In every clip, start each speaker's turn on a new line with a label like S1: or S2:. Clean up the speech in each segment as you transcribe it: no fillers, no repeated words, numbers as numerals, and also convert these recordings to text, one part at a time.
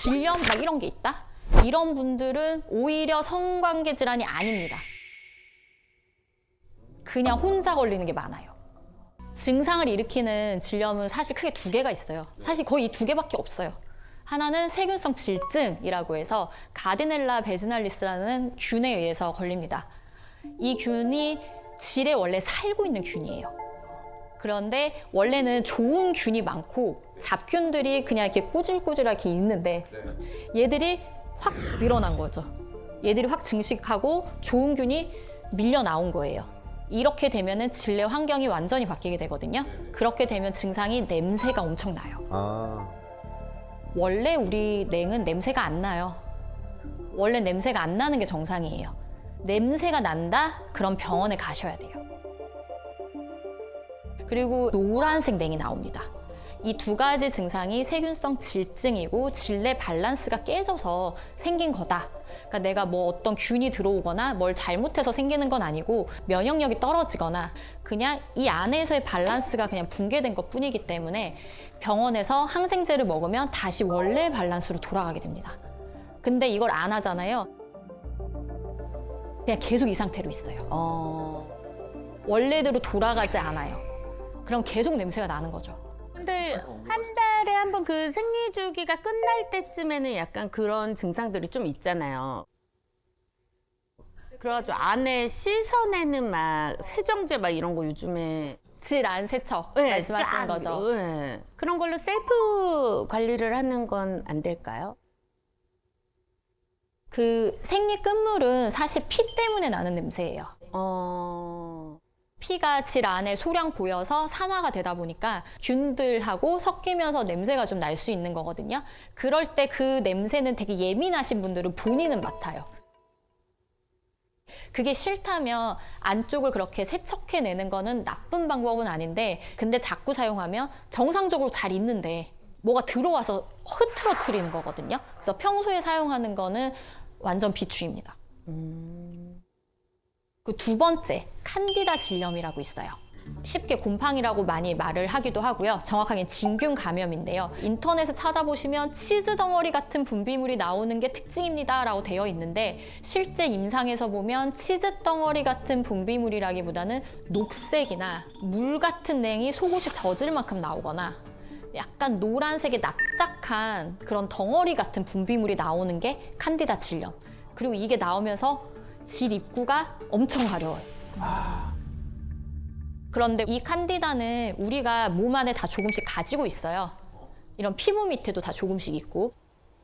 S1: 질염 막 이런 게 있다? 이런 분들은 오히려 성관계 질환이 아닙니다. 그냥 혼자 걸리는 게 많아요. 증상을 일으키는 질염은 사실 크게 두 개가 있어요. 사실 거의 이 두 개밖에 없어요. 하나는 세균성 질증이라고 해서 가르네라 베지날리스라는 균에 의해서 걸립니다. 이 균이 질에 원래 살고 있는 균이에요. 그런데 원래는 좋은 균이 많고 잡균들이 그냥 이렇게 꾸질꾸질하게 있는데 얘들이 확 늘어난 거죠. 얘들이 확 증식하고 좋은 균이 밀려 나온 거예요. 이렇게 되면은 질내 환경이 완전히 바뀌게 되거든요. 그렇게 되면 증상이 냄새가 엄청 나요. 원래 우리 냉은 냄새가 안 나요. 원래 냄새가 안 나는 게 정상이에요. 냄새가 난다? 그럼 병원에 가셔야 돼요. 그리고 노란색 냉이 나옵니다. 이 두 가지 증상이 세균성 질증이고 질내 밸런스가 깨져서 생긴 거다. 그러니까 내가 뭐 어떤 균이 들어오거나 뭘 잘못해서 생기는 건 아니고 면역력이 떨어지거나 그냥 이 안에서의 밸런스가 그냥 붕괴된 것 뿐이기 때문에 병원에서 항생제를 먹으면 다시 원래 밸런스로 돌아가게 됩니다. 근데 이걸 안 하잖아요. 그냥 계속 이 상태로 있어요. 원래대로 돌아가지 않아요. 그럼 계속 냄새가 나는 거죠.
S2: 근데 한 달에 한 번 그 생리 주기가 끝날 때쯤에는 약간 그런 증상들이 좀 있잖아요. 그래가지고 안에 씻어내는 막 세정제 막 이런 거 요즘에
S1: 질 안 세척
S2: 네,
S1: 말씀하시는
S2: 쫙,
S1: 거죠.
S2: 네. 그런 걸로 셀프 관리를 하는 건 안 될까요?
S1: 그 생리 끝물은 사실 피 때문에 나는 냄새예요. 피가 질 안에 소량 고여서 산화가 되다 보니까 균들하고 섞이면서 냄새가 좀 날 수 있는 거거든요. 그럴 때 그 냄새는 되게 예민하신 분들은 본인은 맡아요. 그게 싫다면 안쪽을 그렇게 세척해내는 거는 나쁜 방법은 아닌데 근데 자꾸 사용하면 정상적으로 잘 있는데 뭐가 들어와서 흐트러뜨리는 거거든요. 그래서 평소에 사용하는 거는 완전 비추입니다. 그 두 번째, 칸디다 질염이라고 있어요. 쉽게 곰팡이라고 많이 말을 하기도 하고요. 정확하게 진균 감염인데요. 인터넷에 찾아보시면 치즈 덩어리 같은 분비물이 나오는 게 특징입니다 라고 되어 있는데 실제 임상에서 보면 치즈 덩어리 같은 분비물이라기보다는 녹색이나 물 같은 냉이 속옷이 젖을 만큼 나오거나 약간 노란색의 납작한 그런 덩어리 같은 분비물이 나오는 게 칸디다 질염. 그리고 이게 나오면서 질 입구가 엄청 가려워요. 그런데 이 칸디다는 우리가 몸 안에 다 조금씩 가지고 있어요. 이런 피부 밑에도 다 조금씩 있고.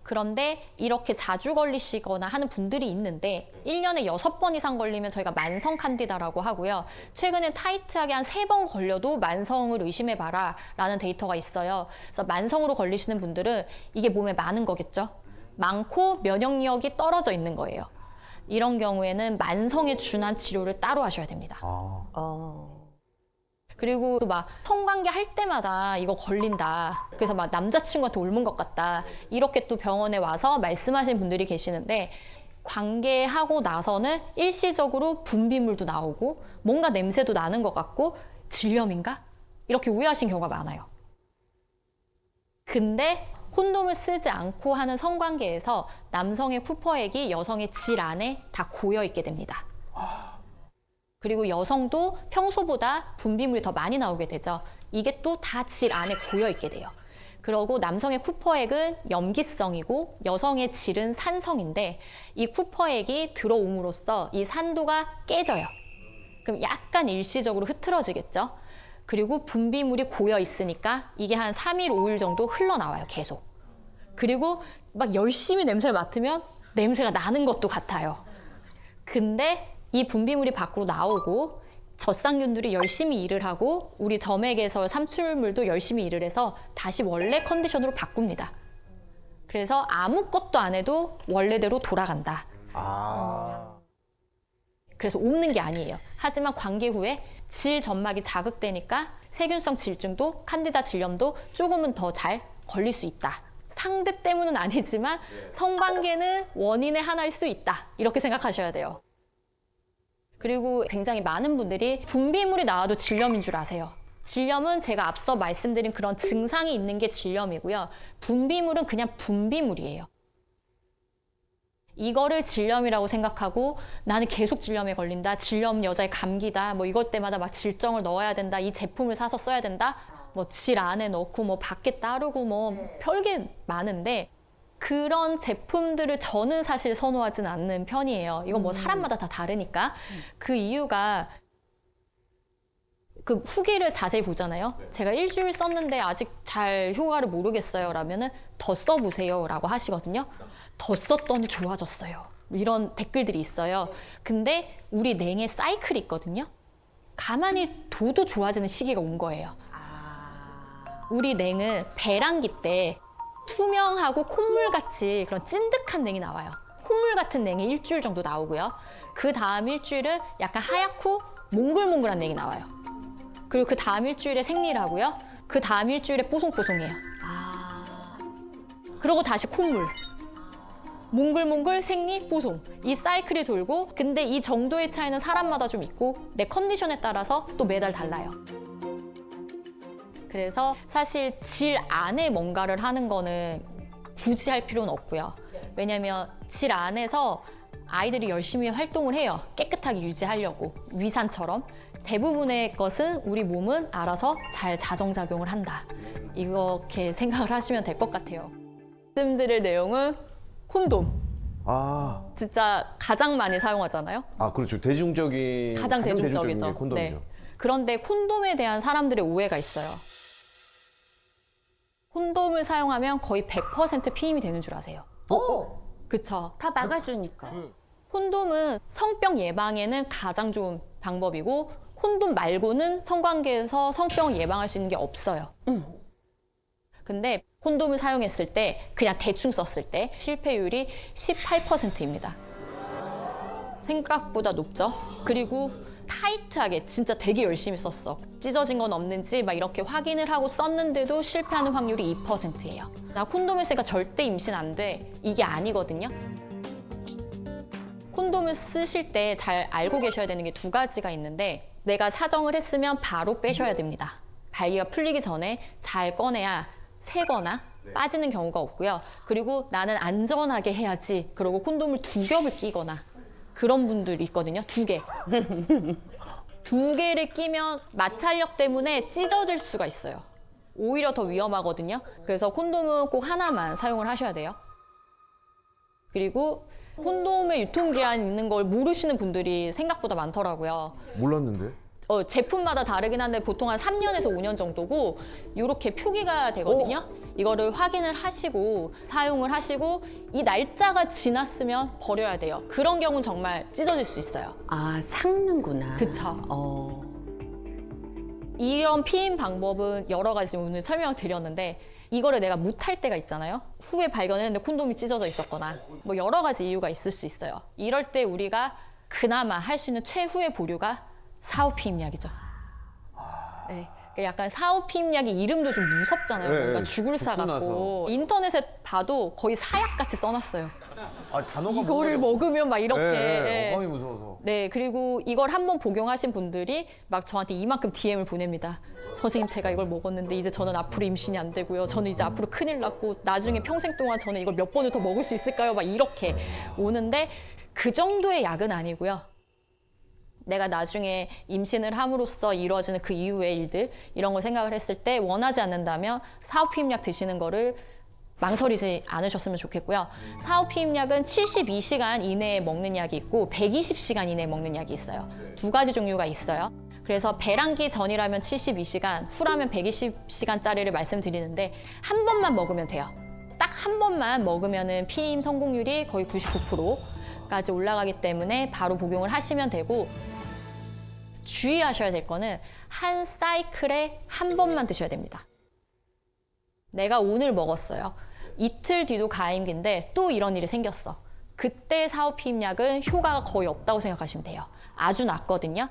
S1: 그런데 이렇게 자주 걸리시거나 하는 분들이 있는데 1년에 6번 이상 걸리면 저희가 만성 칸디다라고 하고요. 최근에 타이트하게 한 3번 걸려도 만성을 의심해봐라 라는 데이터가 있어요. 그래서 만성으로 걸리시는 분들은 이게 몸에 많은 거겠죠. 많고 면역력이 떨어져 있는 거예요. 이런 경우에는 만성에 준한 치료를 따로 하셔야 됩니다. 그리고 막 성관계 할 때마다 이거 걸린다. 그래서 막 남자친구한테 옮은 것 같다. 이렇게 또 병원에 와서 말씀하시는 분들이 계시는데 관계하고 나서는 일시적으로 분비물도 나오고 뭔가 냄새도 나는 것 같고 질염인가? 이렇게 오해하신 경우가 많아요. 근데 콘돔을 쓰지 않고 하는 성관계에서 남성의 쿠퍼액이 여성의 질 안에 다 고여 있게 됩니다. 그리고 여성도 평소보다 분비물이 더 많이 나오게 되죠. 이게 또 다 질 안에 고여 있게 돼요. 그리고 남성의 쿠퍼액은 염기성이고 여성의 질은 산성인데 이 쿠퍼액이 들어옴으로써 이 산도가 깨져요. 그럼 약간 일시적으로 흐트러지겠죠. 그리고 분비물이 고여 있으니까 이게 한 3일, 5일 정도 흘러나와요, 계속. 그리고 막 열심히 냄새를 맡으면 냄새가 나는 것도 같아요. 근데 이 분비물이 밖으로 나오고 젖상균들이 열심히 일을 하고 우리 점액에서 산출물도 열심히 일을 해서 다시 원래 컨디션으로 바꿉니다. 그래서 아무것도 안 해도 원래대로 돌아간다. 그래서 옮는 게 아니에요. 하지만 관계 후에 질 점막이 자극되니까 세균성 질증도 칸디다 질염도 조금은 더 잘 걸릴 수 있다. 상대 때문은 아니지만 성관계는 원인의 하나일 수 있다. 이렇게 생각하셔야 돼요. 그리고 굉장히 많은 분들이 분비물이 나와도 질염인 줄 아세요. 질염은 제가 앞서 말씀드린 그런 증상이 있는 게 질염이고요. 분비물은 그냥 분비물이에요. 이거를 질염이라고 생각하고 나는 계속 질염에 걸린다. 질염 여자의 감기다. 뭐 이럴 때마다 막 질정을 넣어야 된다. 이 제품을 사서 써야 된다. 뭐 질 안에 넣고 뭐 밖에 따르고 뭐 별게 많은데 그런 제품들을 저는 사실 선호하진 않는 편이에요. 이건 뭐 사람마다 다 다르니까. 그 이유가 그 후기를 자세히 보잖아요. 제가 일주일 썼는데 아직 잘 효과를 모르겠어요. 라면은 더 써보세요. 라고 하시거든요. 더 썼더니 좋아졌어요. 이런 댓글들이 있어요. 근데 우리 냉의 사이클이 있거든요. 가만히 둬도 좋아지는 시기가 온 거예요. 우리 냉은 배란기 때 투명하고 콧물같이 그런 찐득한 냉이 나와요. 콧물 같은 냉이 일주일 정도 나오고요. 그 다음 일주일은 약간 하얗고 몽글몽글한 냉이 나와요. 그리고 그 다음 일주일에 생리하고요. 그 다음 일주일에 뽀송뽀송해요. 그러고 다시 콧물. 몽글몽글, 생리, 뽀송. 이 사이클이 돌고 근데 이 정도의 차이는 사람마다 좀 있고 내 컨디션에 따라서 또 매달 달라요. 그래서 사실 질 안에 뭔가를 하는 거는 굳이 할 필요는 없고요. 왜냐면 질 안에서 아이들이 열심히 활동을 해요. 깨끗하게 유지하려고. 위산처럼. 대부분의 것은 우리 몸은 알아서 잘 자정작용을 한다. 이렇게 생각을 하시면 될 것 같아요. 말씀드릴 내용은 콘돔.
S3: 아,
S1: 진짜 가장 많이 사용하잖아요.
S3: 그렇죠. 대중적인
S1: 가장 대중적이죠.
S3: 게 콘돔이죠.
S1: 그런데 콘돔에 대한 사람들의 오해가 있어요. 콘돔을 사용하면 거의 100% 피임이 되는 줄 아세요? 그쵸?
S2: 다 막아주니까.
S1: 콘돔은 성병 예방에는 가장 좋은 방법이고 콘돔 말고는 성관계에서 성병을 예방할 수 있는 게 없어요. 근데 콘돔을 사용했을 때 그냥 대충 썼을 때 실패율이 18%입니다. 생각보다 높죠. 그리고 타이트하게 진짜 되게 열심히 썼어. 찢어진 건 없는지 막 이렇게 확인을 하고 썼는데도 실패하는 확률이 2%예요. 나 콘돔을 쓰니까 절대 임신 안 돼. 이게 아니거든요. 콘돔을 쓰실 때 잘 알고 계셔야 되는 게 두 가지가 있는데 내가 사정을 했으면 바로 빼셔야 됩니다. 발기가 풀리기 전에 잘 꺼내야 새거나 빠지는 경우가 없고요. 그리고 나는 안전하게 해야지. 그리고 콘돔을 2겹을 끼거나 그런 분들이 있거든요. 2개. 2개를 끼면 마찰력 때문에 찢어질 수가 있어요. 오히려 더 위험하거든요. 그래서 콘돔은 꼭 하나만 사용을 하셔야 돼요. 그리고 콘돔의 유통기한이 있는 걸 모르시는 분들이 생각보다 많더라고요.
S3: 몰랐는데?
S1: 제품마다 다르긴 한데 보통 한 3년에서 5년 정도고 이렇게 표기가 되거든요. 이거를 확인을 하시고 사용을 하시고 이 날짜가 지났으면 버려야 돼요. 그런 경우는 정말 찢어질 수 있어요.
S2: 아, 삭는구나.
S1: 그쵸. 이런 피임 방법은 여러 가지 오늘 설명을 드렸는데 이거를 내가 못할 때가 있잖아요. 후에 발견을 했는데 콘돔이 찢어져 있었거나 뭐 여러 가지 이유가 있을 수 있어요. 이럴 때 우리가 그나마 할 수 있는 최후의 보류가 사후 피임약이죠. 네. 약간 사후 피임약이 이름도 좀 무섭잖아요.
S3: 네,
S1: 뭔가
S3: 네.
S1: 죽을 사
S3: 죽고
S1: 같고 인터넷에 봐도 거의 사약같이 써놨어요.
S3: 단어가
S1: 이거를 먹으면 막 이렇게.
S3: 네, 어감이 무서워서.
S1: 네, 그리고 이걸 한번 복용하신 분들이 막 저한테 이만큼 DM을 보냅니다. 선생님, 제가 이걸 먹었는데 이제 저는 앞으로 임신이 안 되고요. 저는 이제 앞으로 큰일 났고 나중에 평생 동안 저는 이걸 몇 번을 더 먹을 수 있을까요? 막 이렇게 오는데 그 정도의 약은 아니고요. 내가 나중에 임신을 함으로써 이루어지는 그 이후의 일들 이런 걸 생각을 했을 때 원하지 않는다면 사후 피임약 드시는 거를 망설이지 않으셨으면 좋겠고요. 사후 피임약은 72시간 이내에 먹는 약이 있고 120시간 이내에 먹는 약이 있어요. 2가지 종류가 있어요. 그래서 배란기 전이라면 72시간, 후라면 120시간짜리를 말씀드리는데 한 번만 먹으면 돼요. 딱 한 번만 먹으면은 피임 성공률이 거의 99%까지 올라가기 때문에 바로 복용을 하시면 되고 주의하셔야 될 거는 한 사이클에 한 번만 드셔야 됩니다. 내가 오늘 먹었어요. 이틀 뒤도 가임기인데 또 이런 일이 생겼어. 그때 사후 피임약은 효과가 거의 없다고 생각하시면 돼요. 아주 낮거든요.